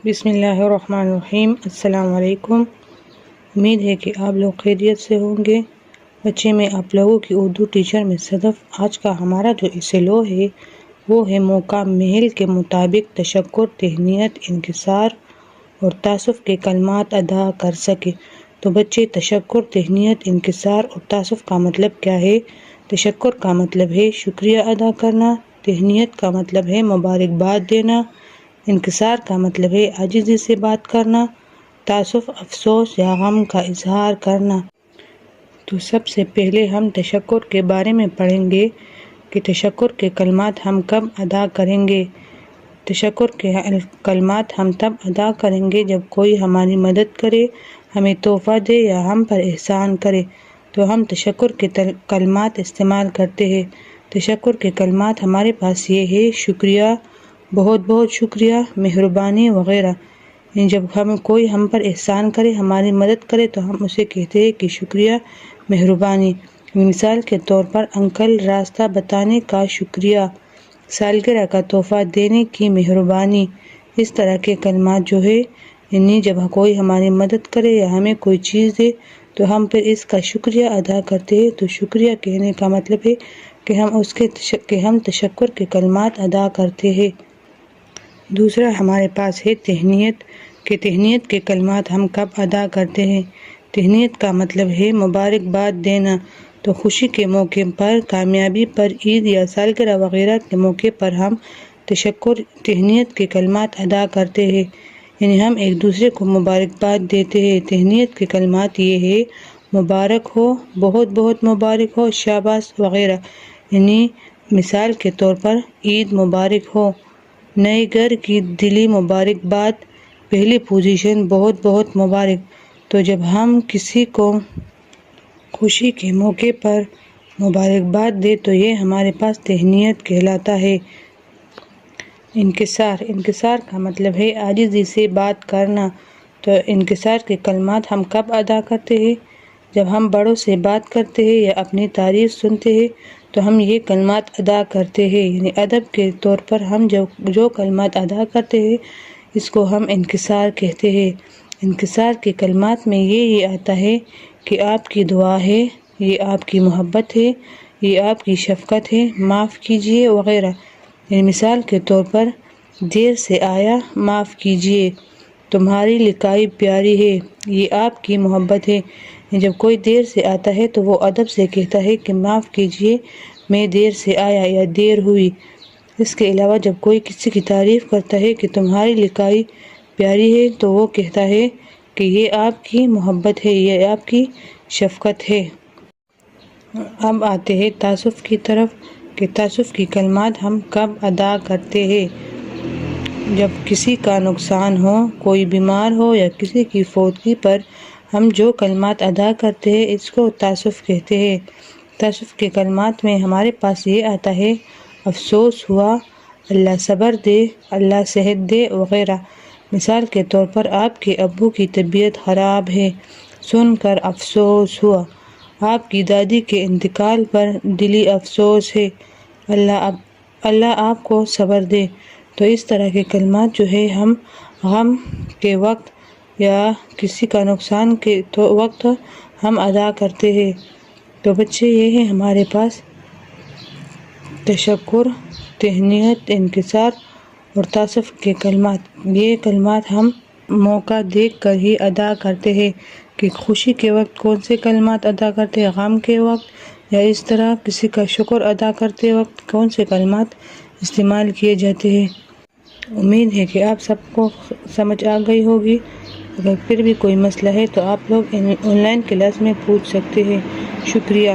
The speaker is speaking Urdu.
بسم اللہ الرحمن الرحیم۔ السلام علیکم۔ امید ہے کہ آپ لوگ خیریت سے ہوں گے۔ بچے میں آپ لوگوں کی اردو ٹیچر میں صدف۔ آج کا ہمارا جو ایسے ہے وہ ہے موقع محل کے مطابق تشکر، تہنیت، انکسار اور تاسف کے کلمات ادا کر سکے۔ تو بچے، تشکر، تہنیت، انکسار اور تاسف کا مطلب کیا ہے؟ تشکر کا مطلب ہے شکریہ ادا کرنا، تہنیت کا مطلب ہے مبارکباد دینا، انکسار کا مطلب ہے عاجزی سے بات کرنا، تاسف افسوس یا غم کا اظہار کرنا۔ تو سب سے پہلے ہم تشکر کے بارے میں پڑھیں گے کہ تشکر کے کلمات ہم کب ادا کریں گے۔ تشکر کے کلمات ہم تب ادا کریں گے جب کوئی ہماری مدد کرے، ہمیں تحفہ دے یا ہم پر احسان کرے تو ہم تشکر کے کلمات استعمال کرتے ہیں۔ تشکر کے کلمات ہمارے پاس یہ ہے: شکریہ، بہت بہت شکریہ، مہربانی وغیرہ۔ جب کوئی ہم پر احسان کرے، ہماری مدد کرے تو ہم اسے کہتے ہیں کہ شکریہ، مہربانی۔ مثال کے طور پر انکل راستہ بتانے کا شکریہ، سالگرہ کا تحفہ دینے کی مہربانی۔ اس طرح کے کلمات جو ہے جب کوئی ہماری مدد کرے یا ہمیں کوئی چیز دے تو ہم پھر اس کا شکریہ ادا کرتے ہیں۔ تو شکریہ کہنے کا مطلب ہے کہ ہم تشکر کے کلمات ادا کرتے ہیں۔ دوسرا ہمارے پاس ہے تہنیت کہ تہنیت کے کلمات ہم کب ادا کرتے ہیں۔ تہنیت کا مطلب ہے مبارکباد دینا۔ تو خوشی کے موقع پر، کامیابی پر، عید یا سالگرہ وغیرہ کے موقع پر ہم تہنیت کے کلمات ادا کرتے ہیں، یعنی ہم ایک دوسرے کو مبارکباد دیتے ہیں۔ تہنیت کے کلمات یہ ہے: مبارک ہو، بہت بہت مبارک ہو، شاباش وغیرہ۔ یعنی مثال کے طور پر عید مبارک ہو، نئے گھر کی دلی مبارکباد، پہلی پوزیشن بہت بہت مبارک۔ تو جب ہم کسی کو خوشی کے موقع پر مبارکباد دے تو یہ ہمارے پاس تہنیت کہلاتا ہے۔ انکسار کا مطلب ہے عاجزی سے بات کرنا۔ تو انکسار کے کلمات ہم کب ادا کرتے ہیں؟ جب ہم بڑوں سے بات کرتے ہیں یا اپنی تعریف سنتے ہیں تو ہم یہ کلمات ادا کرتے ہیں، یعنی ادب کے طور پر ہم جو کلمات ادا کرتے ہیں اس کو ہم انکسار کہتے ہیں۔ انکسار کے کلمات میں یہ آتا ہے کہ آپ کی دعا ہے، یہ آپ کی محبت ہے، یہ آپ کی شفقت ہے، معاف کیجیے وغیرہ۔ یعنی مثال کے طور پر دیر سے آیا، معاف کیجیے، تمہاری لکائی پیاری ہے، یہ آپ کی محبت ہے۔ جب کوئی دیر سے آتا ہے تو وہ ادب سے کہتا ہے کہ معاف کیجیے، میں دیر سے آیا یا دیر ہوئی۔ اس کے علاوہ جب کوئی کسی کی تعریف کرتا ہے کہ تمہاری لکائی پیاری ہے تو وہ کہتا ہے کہ یہ آپ کی محبت ہے، یہ آپ کی شفقت ہے۔ اب آتے ہیں تاسف کی طرف کہ تاسف کی کلمات ہم کب ادا کرتے ہیں۔ جب کسی کا نقصان ہو، کوئی بیمار ہو یا کسی کی فوتگی پر ہم جو کلمات ادا کرتے ہیں اس کو تاسف کہتے ہیں۔ تاسف کے کلمات میں ہمارے پاس یہ آتا ہے: افسوس ہوا، اللہ صبر دے، اللہ صحت دے وغیرہ۔ مثال کے طور پر آپ کے ابو کی طبیعت خراب ہے، سن کر افسوس ہوا۔ آپ کی دادی کے انتقال پر دلی افسوس ہے، اللہ آپ کو صبر دے۔ تو اس طرح کے کلمات جو ہے ہم غم کے وقت یا کسی کا نقصان کے وقت ہم ادا کرتے ہیں۔ تو بچے، یہ ہے ہمارے پاس تشکر، تہنیت، انکسار اور تاسف کے کلمات۔ یہ کلمات ہم موقع دیکھ کر ہی ادا کرتے ہیں کہ خوشی کے وقت کون سے کلمات ادا کرتے ہیں، غم کے وقت یا اس طرح کسی کا شکر ادا کرتے وقت کون سے کلمات استعمال کیے جاتے ہیں۔ امید ہے کہ آپ سب کو سمجھ آ گئی ہوگی۔ اگر پھر بھی کوئی مسئلہ ہے تو آپ لوگ آن لائن کلاس میں پوچھ سکتے ہیں۔ شکریہ۔